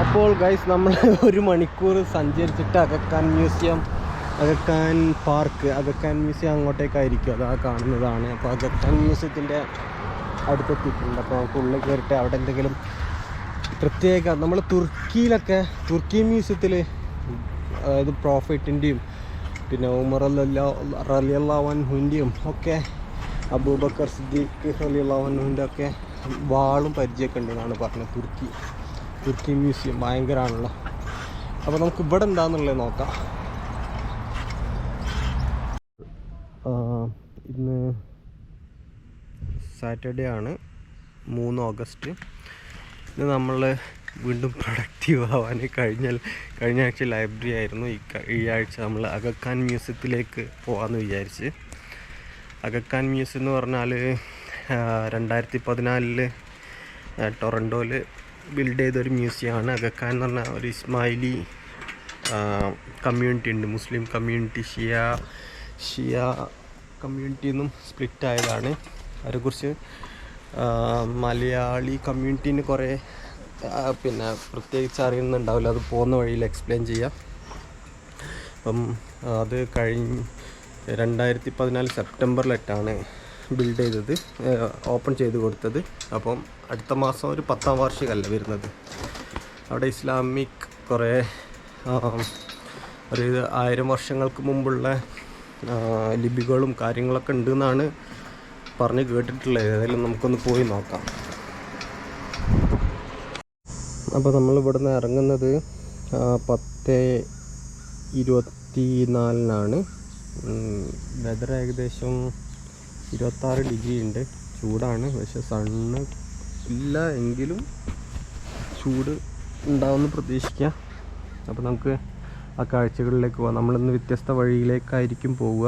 അപ്പോൾ ഗൈസ് നമ്മൾ 1 മണിക്കൂർ സഞ്ചരിച്ചിട്ട് അഗക്കാൻ മ്യൂസിയം, അഗക്കാൻ പാർക്ക്, അഗക്കാൻ മ്യൂസിയം അങ്ങോട്ടേക്കായിരിക്കും. അതാ കാണുന്നതാണ്. അപ്പോൾ അഗക്കാൻ മ്യൂസിയത്തിൻ്റെ അടുത്തെത്തിയിട്ടുണ്ട്. അപ്പോൾ നമുക്ക് ഉള്ളിൽ കയറിയിട്ട് അവിടെ എന്തെങ്കിലും പ്രത്യേക, നമ്മൾ തുർക്കിയിലൊക്കെ തുർക്കി മ്യൂസിയത്തിൽ അതായത് പ്രോഫിറ്റിൻ്റെയും പിന്നെ ഉമർ റളിയല്ലാഹു അൻഹുവിൻ്റെയും ഒക്കെ അബൂബക്കർ സിദ്ദീഖ് റളിയല്ലാഹു അൻഹുവിൻ്റെ ഒക്കെ വാളും പരിചയമൊക്കെ ഉണ്ടെന്നാണ് പറഞ്ഞത്. തുർക്കി മ്യൂസിയം ഭയങ്കരമാണല്ലോ. അപ്പോൾ നമുക്ക് ഇവിടെ എന്താണെന്നുള്ളത് നോക്കാം. ഇന്ന് സാറ്റർഡേ ആണ്, 3 ഓഗസ്റ്റ്. ഇന്ന് നമ്മൾ വീണ്ടും പ്രൊഡക്റ്റീവ് ആവാൻ കഴിഞ്ഞ ആഴ്ച ലൈബ്രറി ആയിരുന്നു. ഈ ആഴ്ച നമ്മൾ അഗക്കാൻ മ്യൂസിയത്തിലേക്ക് പോകാമെന്ന് വിചാരിച്ച്. അഗക്കാൻ മ്യൂസിയം എന്ന് പറഞ്ഞാൽ 2014 ടൊറൻറ്റോയിൽ ബിൽഡ് ചെയ്തൊരു മ്യൂസിയമാണ്. അഗക്കാൻ എന്ന് പറഞ്ഞാൽ ഒരു ഇസ്മായിലി കമ്മ്യൂണിറ്റി ഉണ്ട്, മുസ്ലിം കമ്മ്യൂണിറ്റി, ഷിയ കമ്മ്യൂണിറ്റിയിൽ നിന്നും സ്പ്ലിറ്റ് ആയതാണ്. അതിനെക്കുറിച്ച് മലയാളി കമ്മ്യൂണിറ്റീന് കുറേ പിന്നെ പ്രത്യേകിച്ച് അറിയുന്നുണ്ടാവില്ല, അത് പോകുന്ന വഴിയിൽ എക്സ്പ്ലെയിൻ ചെയ്യാം. അപ്പം അത് 2014 സെപ്റ്റംബറിലിട്ടാണ് ബിൽഡ് ചെയ്തത്, ഓപ്പൺ ചെയ്ത് കൊടുത്തത്. അപ്പം അടുത്ത മാസം ഒരു 10ാം വാർഷികമല്ല വരുന്നത്. അവിടെ ഇസ്ലാമിക് കുറേ ഒരു 1000 വർഷങ്ങൾക്ക് മുമ്പുള്ള ലിപികളും കാര്യങ്ങളൊക്കെ ഉണ്ടെന്നാണ് പറഞ്ഞ് കേട്ടിട്ടുള്ളത്. ഏതായാലും നമുക്കൊന്ന് പോയി നോക്കാം. അപ്പോൾ നമ്മൾ ഇവിടുന്ന് ഇറങ്ങുന്നത് 10:24 വെതർ ഏകദേശം 26 ഡിഗ്രി ഉണ്ട്. ചൂടാണ്, പക്ഷെ സണ്ണ് ഇല്ല എങ്കിലും ചൂട് ഉണ്ടാവുമെന്ന് പ്രതീക്ഷിക്കാം. അപ്പോൾ നമുക്ക് ആ കാഴ്ചകളിലേക്ക് പോകാം. നമ്മളിന്ന് വ്യത്യസ്ത വഴിയിലേക്കായിരിക്കും പോവുക.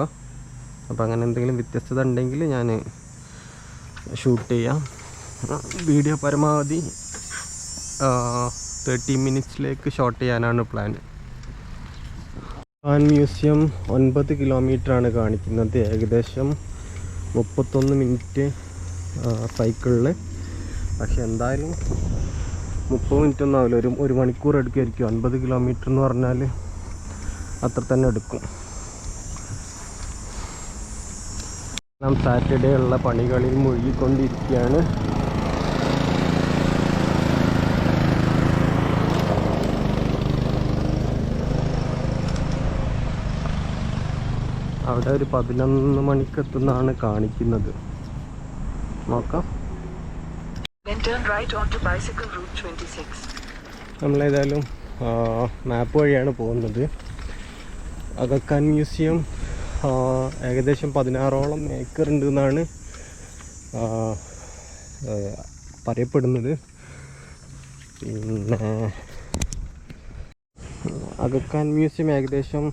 അപ്പോൾ അങ്ങനെ എന്തെങ്കിലും വ്യത്യസ്തത ഉണ്ടെങ്കിൽ ഞാൻ ഷൂട്ട് ചെയ്യാം. വീഡിയോ പരമാവധി 30 മിനിറ്റ്സിലേക്ക് ഷോട്ട് ചെയ്യാനാണ് പ്ലാൻ. അഗക്കാൻ മ്യൂസിയം 9 കിലോമീറ്ററാണ് കാണിക്കുന്നത്. ഏകദേശം 31 മിനിറ്റ് സൈക്കിളിൽ. പക്ഷെ എന്തായാലും 30 മിനിറ്റ് ഒന്നും ആവില്ല, ഒരു 1 മണിക്കൂർ എടുക്കുമായിരിക്കും. 9 കിലോമീറ്റർ എന്ന് പറഞ്ഞാൽ അത്ര തന്നെ എടുക്കും. സാറ്റർഡേ ഉള്ള പണികളിൽ മുഴുകിക്കൊണ്ടിരിക്കുകയാണ്. അവിടെ ഒരു 11 മണിക്ക് എത്തുന്നതാണ് കാണിക്കുന്നത്. നോക്കാം. നമ്മളേതായാലും മാപ്പ് വഴിയാണ് പോകുന്നത്. അഗക്കാൻ മ്യൂസിയം ഏകദേശം 16ഓളം ഏക്കർ ഉണ്ടെന്നാണ് പറയപ്പെടുന്നത്. പിന്നെ അഗക്കാൻ മ്യൂസിയം ഏകദേശം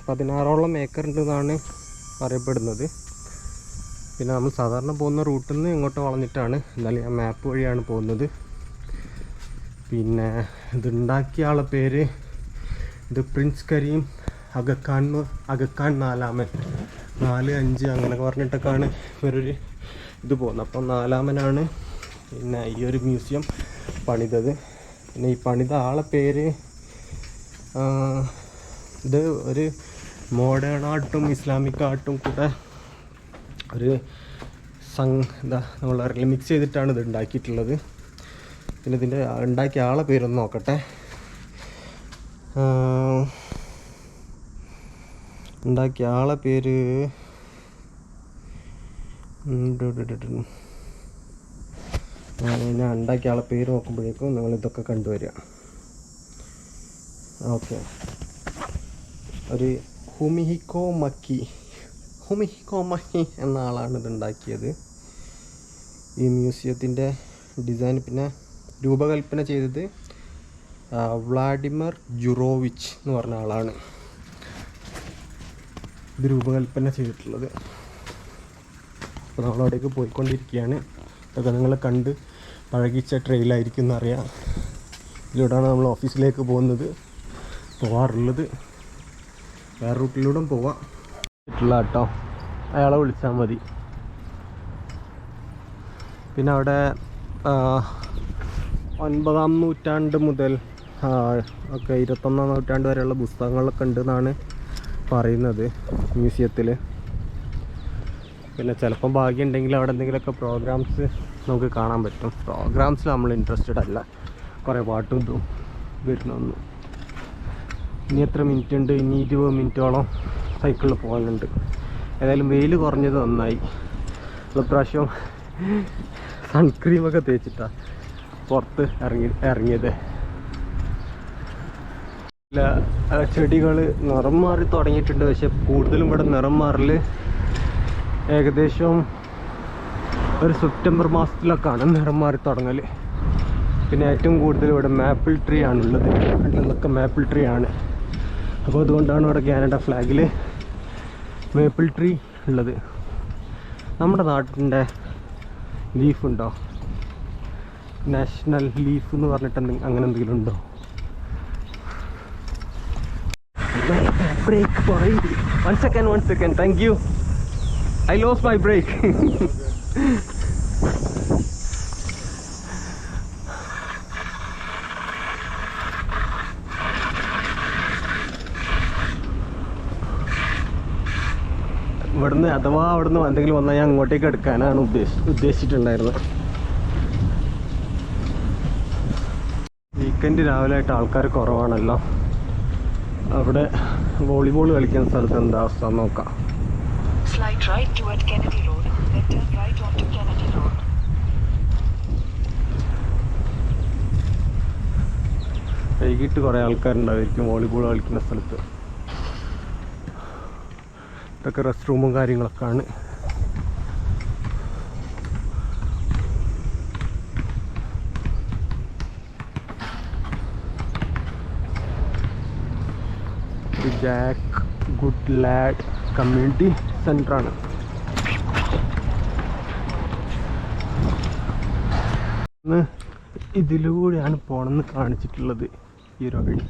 16ഓളം ഏക്കർ ഉണ്ടെന്നാണ് പറയപ്പെടുന്നത്. പിന്നെ നമ്മൾ സാധാരണ പോകുന്ന റൂട്ടിൽ നിന്ന് ഇങ്ങോട്ട് വളഞ്ഞിട്ടാണ്, എന്നാലും ഞാൻ മാപ്പ് വഴിയാണ് പോകുന്നത്. പിന്നെ ഇതുണ്ടാക്കിയ ആളെ പേര് ഇത് പ്രിൻസ് കരീം അഗക്കാൻ 4ാമൻ 4-5 അങ്ങനെയൊക്കെ പറഞ്ഞിട്ടൊക്കെയാണ് ഇവരൊരു ഇത് പോകുന്നത്. അപ്പം 4ാമനാണ് പിന്നെ ഈ ഒരു മ്യൂസിയം പണിതത്. പിന്നെ ഈ പണിത ആളെ പേര് ഇത് ഒരു മോഡേൺ ആർട്ടും ഇസ്ലാമിക് ആർട്ടും കൂടെ ഒരു നമ്മൾ റിമിക്സ് ചെയ്തിട്ടാണ് ഇത് ഉണ്ടാക്കിയിട്ടുള്ളത്. പിന്നെ ഇതിൻ്റെ ഉണ്ടാക്കിയ ആളെ പേരൊന്ന് നോക്കട്ടെ. ഉണ്ടാക്കിയ ആളെ പേര് ഞാൻ ഉണ്ടാക്കിയ ആളെ പേര് നോക്കുമ്പോഴേക്കും നിങ്ങളിതൊക്കെ കണ്ടുവരിക. ഓക്കെ, ഒരു ഹുമിഹിക്കോ മക്കി എന്ന ആളാണ് ഇതുണ്ടാക്കിയത്. ഈ മ്യൂസിയത്തിൻ്റെ ഡിസൈൻ പിന്നെ രൂപകൽപ്പന ചെയ്തത് വ്ളാഡിമിർ ജുറോവിച്ച് എന്ന് പറഞ്ഞ ആളാണ് ഇത് രൂപകൽപ്പന ചെയ്തിട്ടുള്ളത്. അപ്പോൾ നമ്മളവിടേക്ക് പോയിക്കൊണ്ടിരിക്കുകയാണ്. ഇതൊക്കെ നിങ്ങൾ കണ്ട് പഴകിച്ച ട്രെയിലായിരിക്കും എന്നറിയാം. ഇതിലൂടെയാണ് നമ്മൾ ഓഫീസിലേക്ക് പോവാറുള്ളത്. വേറെ റൂട്ടിലൂടെ പോവാം കേട്ടോ. അയാളെ വിളിച്ചാൽ മതി. പിന്നെ അവിടെ 9-ാം നൂറ്റാണ്ട് മുതൽ ഒക്കെ 21-ാം നൂറ്റാണ്ട് വരെയുള്ള പുസ്തകങ്ങളൊക്കെ ഉണ്ടെന്നാണ് പറയുന്നത് മ്യൂസിയത്തിൽ. പിന്നെ ചിലപ്പം ഭാഗ്യമുണ്ടെങ്കിൽ അവിടെ എന്തെങ്കിലുമൊക്കെ പ്രോഗ്രാംസ് നമുക്ക് കാണാൻ പറ്റും. പ്രോഗ്രാംസിൽ നമ്മൾ ഇൻട്രസ്റ്റഡ് അല്ല, കുറേ പാട്ടും ഇതും വരുന്നൊന്നും. ഇനി എത്ര മിനിറ്റ് ഉണ്ട്? ഇനി 20 മിനിറ്റോളം സൈക്കിളിൽ പോകാനുണ്ട്. ഏതായാലും വെയിൽ കുറഞ്ഞത് നന്നായി. ഇപ്രാവശ്യം സൺക്രീമൊക്കെ തേച്ചിട്ടാണ് പുറത്ത് ഇറങ്ങിയത്. ചെടികൾ നിറം മാറി തുടങ്ങിയിട്ടുണ്ട്. പക്ഷെ കൂടുതലും ഇവിടെ നിറം മാറൽ ഏകദേശം ഒരു സെപ്റ്റംബർ മാസത്തിലൊക്കെയാണ് നിറം മാറി തുടങ്ങൽ. പിന്നെ ഏറ്റവും കൂടുതൽ ഇവിടെ മാപ്പിൾ ട്രീ ആണുള്ളത്. ഇതൊക്കെ മാപ്പിൾ ട്രീ ആണ്. അപ്പോൾ അതുകൊണ്ടാണ് ഇവിടെ കാനഡ ഫ്ലാഗിൽ മേപ്പിൾ ട്രീ ഉള്ളത്. നമ്മുടെ നാട്ടിൻ്റെ ലീഫുണ്ടോ? നാഷണൽ ലീഫ് എന്ന് പറഞ്ഞിട്ട് അങ്ങനെ എന്തെങ്കിലും ഉണ്ടോ? ബ്രേക്ക് പോയി. One second. Thank you. I lost my brake. ഇവിടുന്ന് എന്തെങ്കിലും വന്നാൽ ഞാൻ അങ്ങോട്ടേക്ക് എടുക്കാനാണ് ഉദ്ദേശിച്ചിട്ടുണ്ടായിരുന്നത്. വീക്കെൻഡ് രാവിലെ ആയിട്ട് ആൾക്കാർ കുറവാണല്ലോ. അവിടെ വോളിബോൾ കളിക്കുന്ന സ്ഥലത്ത് എന്താ അവസ്ഥ നോക്കാം. Slide right toward Kennedy Road, then turn right onto Kennedy Road. വൈകിട്ട് കുറേ ആൾക്കാരുണ്ടായിരിക്കും വോളിബോൾ കളിക്കുന്ന സ്ഥലത്ത്. ഇതൊക്കെ റെസ്റ്റ് റൂമും കാര്യങ്ങളൊക്കെ ആണ്. ജാക്ക് ഗുഡ് ലാഡ് കമ്മ്യൂണിറ്റി സെൻ്ററാണ്. ഇതിലൂടെയാണ് പോകണമെന്ന് കാണിച്ചിട്ടുള്ളത്. ഈ ഒരു വഴി.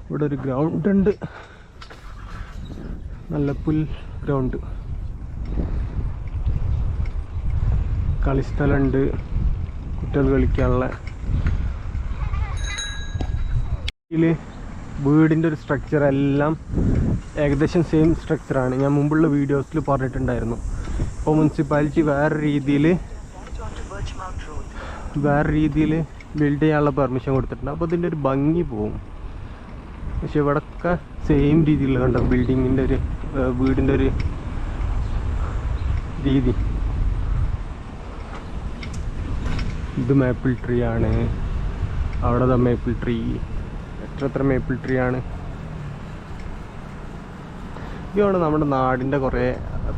ഇവിടെ ഒരു ഗ്രൗണ്ട് ഉണ്ട്, നല്ല പുൽ ഗ്രൗണ്ട്. കളിസ്ഥലമുണ്ട്, കുട്ടികൾ കളിക്കാനുള്ള. ഇതിൽ വീടിൻ്റെ ഒരു സ്ട്രക്ചർ എല്ലാം ഏകദേശം സെയിം സ്ട്രക്ചറാണ്. ഞാൻ മുമ്പുള്ള വീഡിയോസിൽ പറഞ്ഞിട്ടുണ്ടായിരുന്നു. ഇപ്പോൾ മുനിസിപ്പാലിറ്റി വേറെ രീതിയിൽ ബിൽഡ് ചെയ്യാനുള്ള പെർമിഷൻ കൊടുത്തിട്ടുണ്ട്. അപ്പോൾ ഇതിൻ്റെ ഒരു ഭംഗി പോവും. പക്ഷെ ഇവിടെയൊക്കെ സെയിം രീതിയിൽ കണ്ടോ ബിൽഡിങ്ങിൻ്റെ ഒരു വീടിൻ്റെ ഒരു രീതി. ഇത് മേപ്പിൾ ട്രീ ആണ്. അവിടെ മേപ്പിൾ ട്രീ. എത്ര മേപ്പിൾ ട്രീ ആണ്. ഇതാണ് നമ്മുടെ നാടിൻ്റെ കുറേ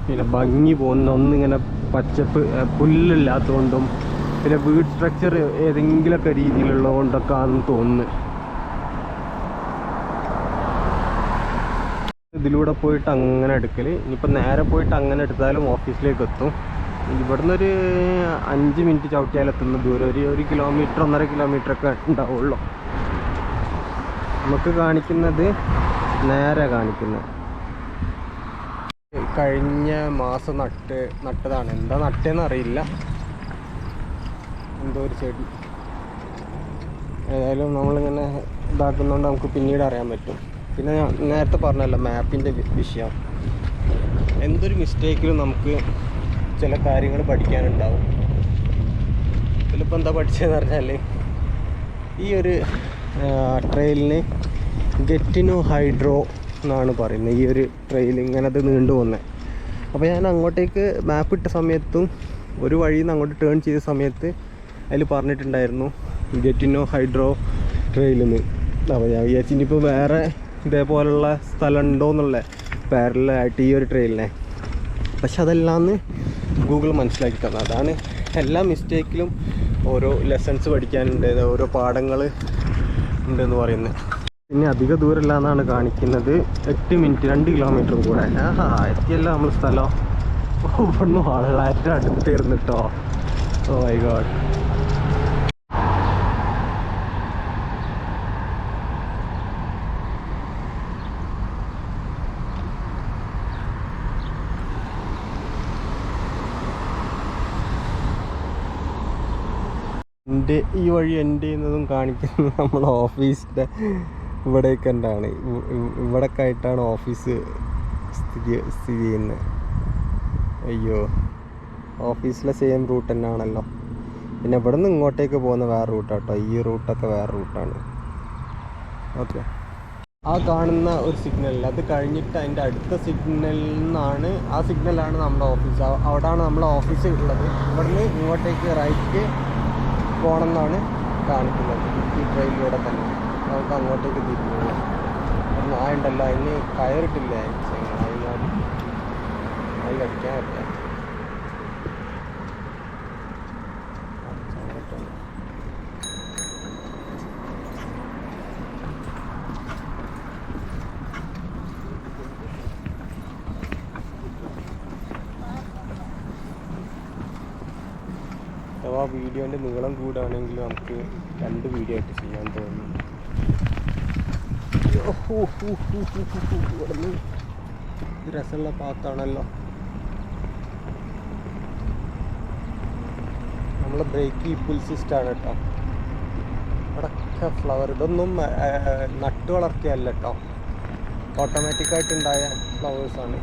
പിന്നെ ഭംഗി പോകുന്ന. ഒന്നിങ്ങനെ പച്ചപ്പ് പുല്ലില്ലാത്തതുകൊണ്ടും പിന്നെ വീട് സ്ട്രക്ചർ ഏതെങ്കിലുമൊക്കെ രീതിയിലുള്ളത് കൊണ്ടൊക്കെ ആണെന്ന് തോന്നുന്നു. ഇതിലൂടെ പോയിട്ട് അങ്ങനെ എടുക്കൽ. ഇനിയിപ്പോൾ നേരെ പോയിട്ട് അങ്ങനെ എടുത്താലും ഓഫീസിലേക്ക് എത്തും. ഇവിടുന്ന് ഒരു 5 മിനിറ്റ് ചവിട്ടിയാലെത്തുന്ന ദൂരം. ഒരു കിലോമീറ്റർ 1.5 കിലോമീറ്ററൊക്കെ ഉണ്ടാവുള്ളൂ. നമുക്ക് കാണിക്കുന്നത് നേരെ കാണിക്കുന്നത് കഴിഞ്ഞ മാസം നട്ടതാണ്. എന്താ നട്ടതെന്ന് അറിയില്ല. എന്തോ ഒരു ചെടി. ഏതായാലും നമ്മളിങ്ങനെ ഇതാക്കുന്നതുകൊണ്ട് നമുക്ക് പിന്നീട് അറിയാൻ പറ്റും. പിന്നെ ഞാൻ നേരത്തെ പറഞ്ഞല്ലോ മാപ്പിൻ്റെ വിഷയം. എന്തൊരു മിസ്റ്റേക്കിലും നമുക്ക് ചില കാര്യങ്ങൾ പഠിക്കാനുണ്ടാവും. ഇതിലിപ്പോൾ എന്താ പഠിച്ചതെന്ന് പറഞ്ഞാൽ ഈ ഒരു ട്രെയിലിന് ഗെറ്റിനോ ഹൈഡ്രോ എന്നാണ് പറയുന്നത്. ഈ ഒരു ട്രെയിൽ ഇങ്ങനെ അത് നീണ്ടു പോകുന്നത്. അപ്പോൾ ഞാൻ അങ്ങോട്ടേക്ക് മാപ്പ് ഇട്ട സമയത്തും ഒരു വഴിയിൽ നിന്ന് അങ്ങോട്ട് ടേൺ ചെയ്ത സമയത്ത് അതിൽ പറഞ്ഞിട്ടുണ്ടായിരുന്നു ഗെറ്റിനോ ഹൈഡ്രോ ട്രെയിലെന്ന്. അപ്പോൾ ഞാൻ വിചാരിച്ചു ഇനിയിപ്പോൾ വേറെ ഇതേപോലുള്ള സ്ഥലം ഉണ്ടോ എന്നുള്ള പാരലായിട്ട് ഈ ഒരു ട്രെയിലിനെ. പക്ഷെ അതെല്ലാന്ന് ഗൂഗിൾ മനസ്സിലാക്കി തന്നു. അതാണ് എല്ലാ മിസ്റ്റേക്കിലും ഓരോ ലെസൺസ് പഠിക്കാനുണ്ട്, ഓരോ പാഠങ്ങൾ ഉണ്ടെന്ന് പറയുന്നത്. പിന്നെ അധിക ദൂരമില്ല എന്നാണ് കാണിക്കുന്നത്. 8 മിനിറ്റ് 2 കിലോമീറ്ററും കൂടെ. എത്തിയല്ല നമ്മൾ സ്ഥലം. ഇവിടുന്ന് വളരെ അടുത്തായിരുന്നു കേട്ടോ. Oh my god. എൻ്റെ ഈ വഴി എൻ്റെ എന്നതും കാണിക്കുന്നത് നമ്മളെ ഓഫീസിൻ്റെ ഇവിടേക്ക് തന്നെയാണ്. ഇവിടൊക്കെ ആയിട്ടാണ് ഓഫീസ് സ്ഥിതി ചെയ്യുന്നത്. അയ്യോ, ഓഫീസിലെ സെയിം റൂട്ട് തന്നെയാണല്ലോ. പിന്നെ ഇവിടെ നിന്ന് ഇങ്ങോട്ടേക്ക് പോകുന്ന വേറെ റൂട്ടാട്ടോ. ഈ റൂട്ടൊക്കെ വേറെ റൂട്ടാണ്. ഓക്കെ, ആ കാണുന്ന ഒരു സിഗ്നലിൽ അത് കഴിഞ്ഞിട്ട് അതിൻ്റെ അടുത്ത സിഗ്നലിൽ നിന്നാണ്, ആ സിഗ്നലാണ് നമ്മുടെ ഓഫീസ്. അവിടെയാണ് നമ്മളെ ഓഫീസ് ഉള്ളത്. ഇവിടുന്ന് ഇങ്ങോട്ടേക്ക് റൈറ്റ് പോകണം എന്നാണ് കാണിക്കുന്നത്. ഈ ട്രെയിനിലൂടെ തന്നെ നമുക്ക് അങ്ങോട്ടേക്ക് തിരിഞ്ഞു പോകാം. നായുണ്ടല്ലോ, അതിന് കയറിട്ടില്ല. അതിൽ കടിക്കാൻ പറ്റില്ല. അഥവാ വീഡിയോൻ്റെ നീളം കൂടാണെങ്കിൽ നമുക്ക് 2 വീഡിയോ ആയിട്ട് ചെയ്യാൻ തോന്നുന്നു. ഇത് രസമുള്ള പാത്താണല്ലോ. നമ്മളെ ബ്രേക്ക് പുൽ സിസ്റ്റമാണ് കേട്ടോ. ഇവിടെയൊക്കെ ഫ്ലവർ, ഇതൊന്നും നട്ട് വളർത്തിയല്ല കേട്ടോ, ഓട്ടോമാറ്റിക്കായിട്ടുണ്ടായ ഫ്ലവേഴ്സാണ്.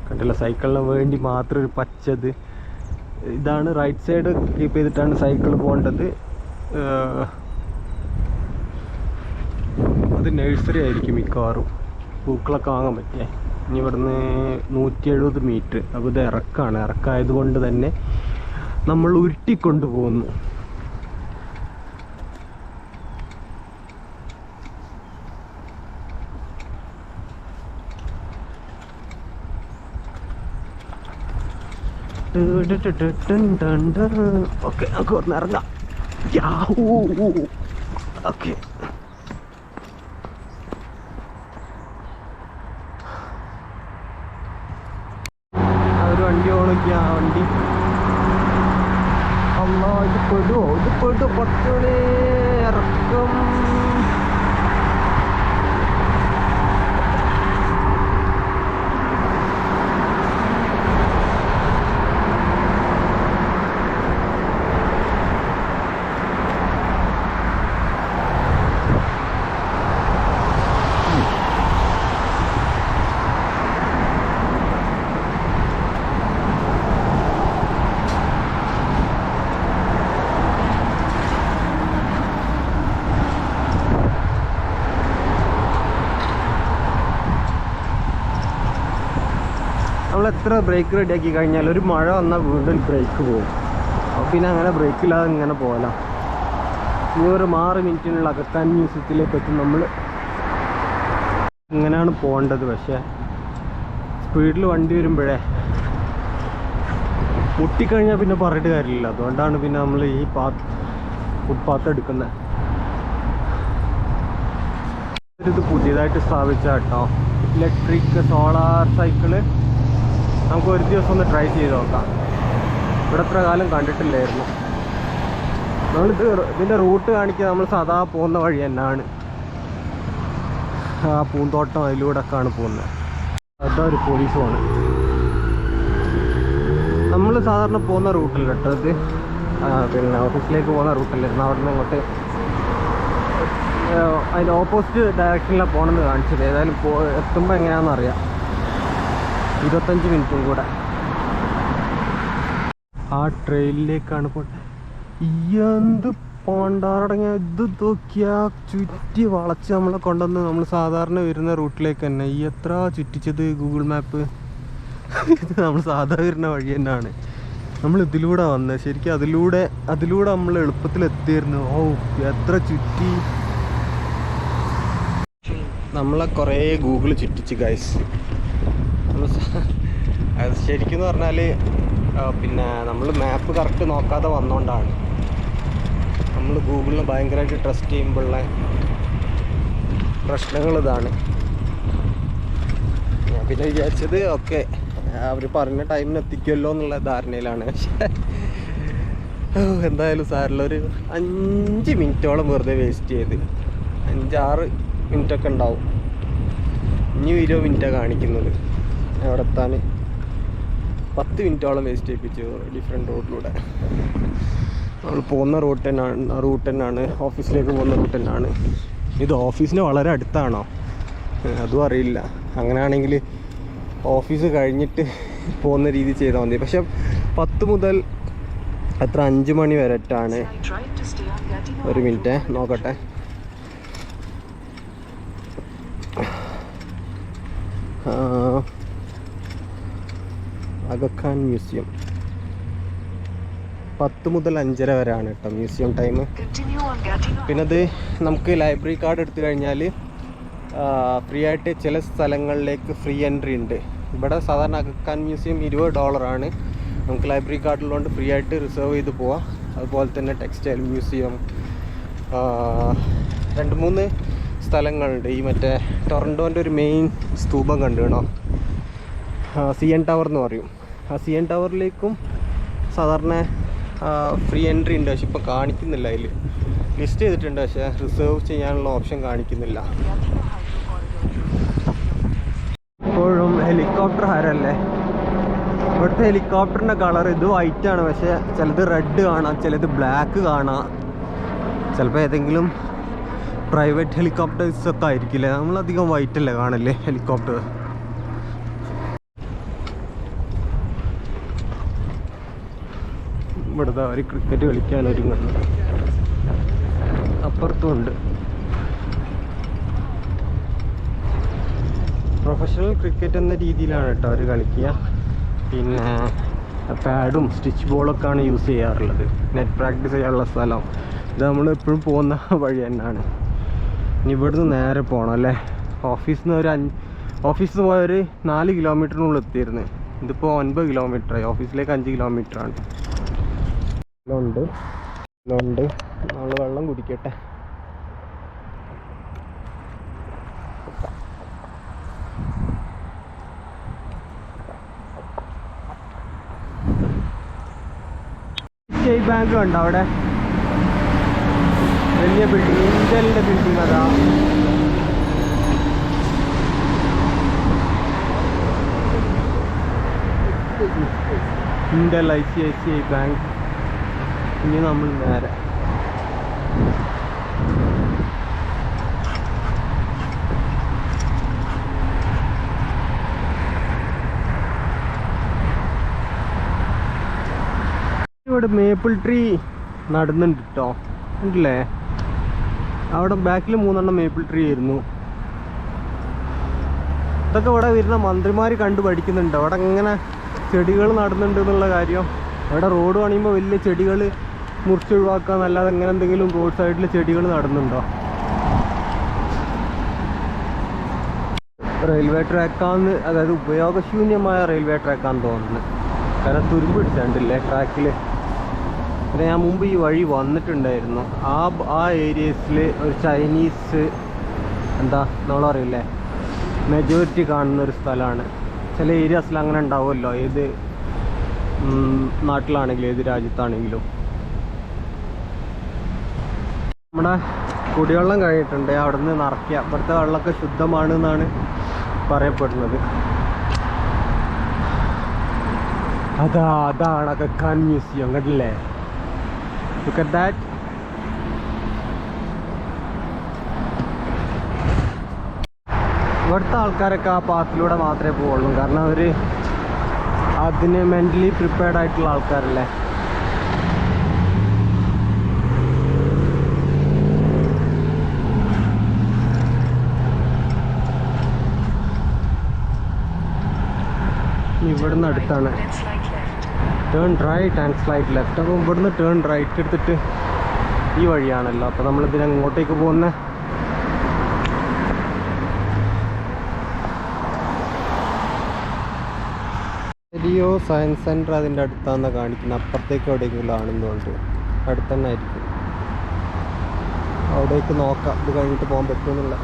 കണ്ടില്ല, സൈക്കിളിന് വേണ്ടി മാത്രം ഒരു പച്ചത്. ഇതാണ് റൈറ്റ് സൈഡ് കീപ്പ് ചെയ്തിട്ടാണ് സൈക്കിൾ പോകേണ്ടത്. അത് നഴ്സറി ആയിരിക്കും മിക്കവാറും. പൂക്കളൊക്കെ വാങ്ങാൻ പറ്റിയേ. ഇനി ഇവിടുന്ന് 170 മീറ്റർ. അപ്പോൾ ഇത് ഇറക്കാണ്. ഇറക്കായതുകൊണ്ട് തന്നെ നമ്മൾ ഉരുട്ടിക്കൊണ്ട് പോകുന്നു. ഓക്കെ, നമുക്ക് ഒന്ന് ഇറങ്ങാം. ഓക്കെ, ഒരു വണ്ടി ഓണിക്കുക. ആ വണ്ടി അല്ല, ഇത് പെടുവോ? ഇത് പെടും. 10 മണി ഇറക്കം. നമ്മളെത്ര ബ്രേക്ക് റെഡിയാക്കി കഴിഞ്ഞാൽ ഒരു മഴ വന്നാൽ വീണ്ടും ബ്രേക്ക് പോകും. അപ്പോൾ പിന്നെ അങ്ങനെ ബ്രേക്കില്ലാതെ ഇങ്ങനെ പോകലാം. ഇനി ഒരു 6 മിനിറ്റിനുള്ള അഗത്താൻ മ്യൂസിയത്തിലേക്ക് എത്തും. നമ്മൾ ഇങ്ങനെയാണ് പോകേണ്ടത്. പക്ഷേ സ്പീഡിൽ വണ്ടി വരുമ്പോഴേ മുട്ടിക്കഴിഞ്ഞാൽ പിന്നെ പറഞ്ഞിട്ട് കാര്യമില്ല. അതുകൊണ്ടാണ് പിന്നെ നമ്മൾ ഈ ഫുട്പാത്ത് എടുക്കുന്നത്. ഇത് പുതിയതായിട്ട് സ്ഥാപിച്ച കേട്ടോ, ഇലക്ട്രിക് സോളാർ സൈക്കിള്. നമുക്ക് ഒരു ദിവസം ഒന്ന് ട്രൈ ചെയ്ത് നോക്കാം. ഇവിടെ എത്ര കാലം കണ്ടിട്ടില്ലായിരുന്നു. ഇതിൻ്റെ റൂട്ട് കാണിക്കുക. നമ്മൾ സാധാ പോകുന്ന വഴി തന്നെയാണ്. ആ പൂന്തോട്ടം അതിലൂടെയൊക്കെയാണ് പോകുന്നത്. അതൊരു പോലീസ് പോണ്. നമ്മൾ സാധാരണ പോകുന്ന റൂട്ടിൽ കേട്ടോ ഇത്. പിന്നെ ഓഫീസിലേക്ക് പോകുന്ന റൂട്ടിലായിരുന്നു. അവിടെ നിന്ന് ഇങ്ങോട്ട് അതിൻ്റെ ഓപ്പോസിറ്റ് ഡയറക്ഷനിലാണ് പോകണമെന്ന് കാണിച്ചത്. ഏതായാലും എത്തുമ്പോൾ എങ്ങനെയാണെന്ന് അറിയാം. 25 മിനിറ്റും കൂടെ ആ ട്രെയിനിലേക്കാണ് എന്ത് പണ്ടാറടങ്ങിയ ഇത് നോക്കിയാ ചുറ്റി വളച്ച് നമ്മളെ കൊണ്ടുവന്ന് നമ്മൾ സാധാരണ വരുന്ന റൂട്ടിലേക്ക് തന്നെ. എത്ര ചുറ്റിച്ചത് ഗൂഗിൾ മാപ്പ്. ഇത് നമ്മൾ സാധാരണ വരുന്ന വഴി തന്നെയാണ്. നമ്മൾ ഇതിലൂടെ വന്നത്. ശരിക്കും അതിലൂടെ നമ്മൾ എളുപ്പത്തിൽ എത്തിയിരുന്നു. ഓ, എത്ര ചുറ്റി. നമ്മളെ കുറേ ഗൂഗിൾ ചുറ്റിച്ച് ഗൈസ്. അത് ശരിക്കും പറഞ്ഞാൽ പിന്നെ നമ്മൾ മാപ്പ് കറക്റ്റ് നോക്കാതെ വന്നുകൊണ്ടാണ്. നമ്മൾ ഗൂഗിളിന് ഭയങ്കരമായിട്ട് ട്രസ്റ്റ് ചെയ്യുമ്പോഴുള്ള പ്രശ്നങ്ങൾ ഇതാണ്. ഞാൻ പിന്നെ വിചാരിച്ചത് ഓക്കെ അവർ പറഞ്ഞ ടൈമിന് എത്തിക്കുമല്ലോ എന്നുള്ള ധാരണയിലാണ്. പക്ഷേ എന്തായാലും സാറില്ല, ഒരു 5 മിനിറ്റോളം വെറുതെ വേസ്റ്റ് ചെയ്ത്. 5-6 മിനിറ്റൊക്കെ ഉണ്ടാവും. ഇനി 20 മിനിറ്റാണ് കാണിക്കുന്നത് അവിടെ എത്താൻ. 10 മിനിറ്റോളം വേസ്റ്റ് ചെയ്യിപ്പിച്ചു ഡിഫറെൻറ്റ് റോഡിലൂടെ. നമ്മൾ പോകുന്ന റൂട്ട് തന്നെയാണ് ഓഫീസിലേക്ക് പോകുന്ന റൂട്ട് തന്നെയാണ്. ഇത് ഓഫീസിന് വളരെ അടുത്താണോ അതും അറിയില്ല. അങ്ങനെയാണെങ്കിൽ ഓഫീസ് കഴിഞ്ഞിട്ട് പോകുന്ന രീതി ചെയ്താൽ മതി. പക്ഷെ 10 മുതൽ 5 മണി വരെറ്റാണ്. ഒരു മിനിറ്റ് നോക്കട്ടെ. അഗഖാൻ മ്യൂസിയം 10 മുതൽ 5:30 വരെയാണ് കേട്ടോ മ്യൂസിയം ടൈം. പിന്നെ അത് നമുക്ക് ലൈബ്രറി കാർഡ് എടുത്തു കഴിഞ്ഞാൽ ഫ്രീ ആയിട്ട് ചില സ്ഥലങ്ങളിലേക്ക് ഫ്രീ എൻട്രി ഉണ്ട്. ഇവിടെ സാധാരണ അഗഖാൻ മ്യൂസിയം $20 നമുക്ക് ലൈബ്രറി കാർഡിലുകൊണ്ട് ഫ്രീ ആയിട്ട് റിസർവ് ചെയ്ത് പോവാം. അതുപോലെ തന്നെ ടെക്സ്റ്റൈൽ മ്യൂസിയം, 2-3 സ്ഥലങ്ങളുണ്ട്. ഈ മറ്റേ ടൊറൻറ്റോൻ്റെ ഒരു മെയിൻ സ്തൂപം കണ്ടുകണോ, CN ടവർ എന്ന് പറയും. ആ CN ടവറിലേക്കും സാധാരണ ഫ്രീ എൻട്രി ഉണ്ട്. പക്ഷെ ഇപ്പോൾ കാണിക്കുന്നില്ല, അതിൽ ലിസ്റ്റ് ചെയ്തിട്ടുണ്ട് പക്ഷേ റിസർവ് ചെയ്യാനുള്ള ഓപ്ഷൻ കാണിക്കുന്നില്ല. ഇപ്പോഴും ഹെലികോപ്റ്റർ ഹരല്ലേ. ഇവിടുത്തെ ഹെലികോപ്റ്ററിൻ്റെ കളർ ഇത് വൈറ്റാണ്, പക്ഷേ ചിലത് റെഡ് കാണാം, ചിലത് ബ്ലാക്ക് കാണാം. ചിലപ്പോൾ ഏതെങ്കിലും പ്രൈവറ്റ് ഹെലികോപ്റ്റേഴ്സ് ഒക്കെ ആയിരിക്കില്ലേ. നമ്മളധികം വൈറ്റല്ലേ കാണല്ലേ ഹെലികോപ്റ്റർ. ഇവിടുത്തെ അവർ ക്രിക്കറ്റ് കളിക്കാൻ ഒരുങ്ങുന്നു. അപ്പുറത്തും ഉണ്ട്. പ്രൊഫഷണൽ ക്രിക്കറ്റ് എന്ന രീതിയിലാണ് കേട്ടോ അവർ കളിക്കുക. പിന്നെ പാഡും സ്റ്റിച്ച് ബോളൊക്കെയാണ് യൂസ് ചെയ്യാറുള്ളത്. നെറ്റ് പ്രാക്ടീസ് ചെയ്യാനുള്ള സ്ഥലം ഇത് നമ്മൾ എപ്പോഴും പോകുന്ന വഴി തന്നെയാണ്. ഇനി ഇവിടുന്ന് നേരെ പോകണം അല്ലേ. ഓഫീസിൽ നിന്ന് പോയ ഒരു 4 കിലോമീറ്ററിനുള്ളിൽ എത്തിയിരുന്നു. ഇതിപ്പോൾ 9 കിലോമീറ്ററായി. ഓഫീസിലേക്ക് 5 കിലോമീറ്ററാണ്. ഉണ്ട് നമ്മൾ വെള്ളം കുടിക്കട്ടെ. സ്റ്റേറ്റ് ബാങ്ക് കണ്ടോ അവിടെ വലിയ ബിൽഡിംഗ്, ഇന്ത്യൻ്റെ ബിൽഡിംഗ്. അതാ ഇന്ത്യൻ ICICI ബാങ്ക്. ഇനി നമ്മൾ നേരെ ഇവിടെ മേപ്പിൾ ട്രീ നടുന്നുണ്ട് കേട്ടോ, ഉണ്ടല്ലേ. അവിടെ ബാക്കിൽ 3 മേപ്പിൾ ട്രീ ആയിരുന്നു. ഇതൊക്കെ ഇവിടെ വരുന്ന മന്ത്രിമാർ കണ്ടു പഠിക്കുന്നുണ്ട്. അവിടെ ഇങ്ങനെ ചെടികൾ നടുന്നുണ്ട് എന്നുള്ള കാര്യം. അവിടെ റോഡ് പണിയുമ്പോൾ വലിയ ചെടികൾ മുറിച്ചൊഴിവാക്കുക എന്നല്ലാതെ അങ്ങനെ എന്തെങ്കിലും റോഡ് സൈഡിൽ ചെടികൾ നടുന്നുണ്ടോ? റെയിൽവേ ട്രാക്കാന്ന്, അതായത് ഉപയോഗശൂന്യമായ റെയിൽവേ ട്രാക്കാന്ന് തോന്നുന്നത്. കാരണം തുരുമ്പ് പിടിച്ചിട്ടില്ലേ ട്രാക്കിൽ. പിന്നെ ഞാൻ മുമ്പ് ഈ വഴി വന്നിട്ടുണ്ടായിരുന്നു. ആ ഏരിയസിൽ ഒരു ചൈനീസ് നമ്മൾ അറിയില്ലേ, മെജോറിറ്റി കാണുന്നൊരു സ്ഥലമാണ്. ചില ഏരിയാസിൽ അങ്ങനെ ഉണ്ടാവുമല്ലോ, ഏത് നാട്ടിലാണെങ്കിലും ഏത് രാജ്യത്താണെങ്കിലും. നമ്മുടെ കുടിവെള്ളം കഴിഞ്ഞിട്ടുണ്ട്. അവിടെ നിന്ന് നിറയ്ക്കുക. ഇവിടുത്തെ വെള്ളമൊക്കെ ശുദ്ധമാണ് എന്നാണ് പറയപ്പെടുന്നത്. അതാണ് അഗഖാൻ മ്യൂസിയം. കണ്ടില്ലേ? Look at that. ഇവിടുത്തെ ആൾക്കാരൊക്കെ ആ പാത്തിലൂടെ മാത്രമേ പോവുള്ളൂ. കാരണം അവർ അതിന് മെൻ്റലി പ്രിപ്പയർഡ് ആയിട്ടുള്ള ആൾക്കാരല്ലേ. ഇവിടുന്ന് അടുത്താണ്. Turn right and slide left. അപ്പോൾ ഇവിടുന്ന് ടേൺ റൈറ്റ് എടുത്തിട്ട് ഈ വഴിയാണല്ലോ. അപ്പോൾ നമ്മളിതിന് അങ്ങോട്ടേക്ക് പോകുന്ന ലിയോ സയൻസ് സെൻറ്റർ അതിൻ്റെ അടുത്താണെന്ന് കാണിക്കുന്നത്. അപ്പുറത്തേക്ക് എവിടെയെങ്കിലും ആണെന്നുണ്ട്. അടുത്ത് തന്നെ ആയിരിക്കും. അവിടേക്ക് നോക്കാം ഇത് കഴിഞ്ഞിട്ട് പോകാൻ പറ്റുമെന്നുള്ള.